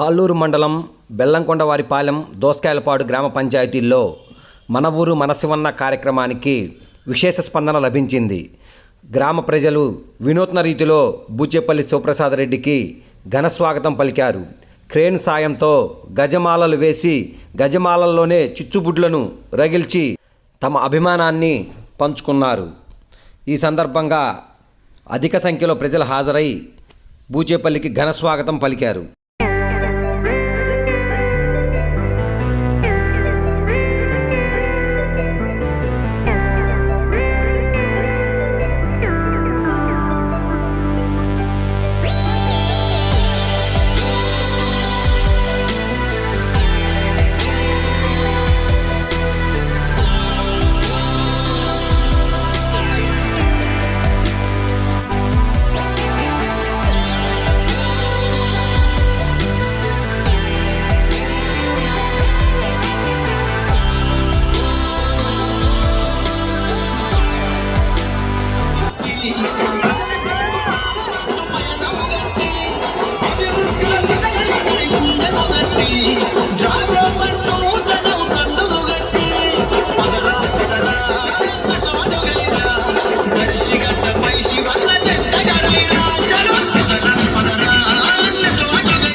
తాళ్ళూరు మండలం బెల్లంకొండవారిపాలెం దోసకాయలపాడు గ్రామ పంచాయతీల్లో మన ఊరు మన శివన్న కార్యక్రమానికి విశేష స్పందన లభించింది. గ్రామ ప్రజలు వినూత్న రీతిలో బూచేపల్లి శివప్రసాద్ రెడ్డికి ఘన స్వాగతం పలికారు. క్రేన్ సాయంతో గజమాలలు వేసి గజమాలల్లోనే చిచ్చుబుడ్లను రగిల్చి తమ అభిమానాన్ని పంచుకున్నారు. ఈ సందర్భంగా అధిక సంఖ్యలో ప్రజలు హాజరై బూచేపల్లికి ఘన స్వాగతం పలికారు.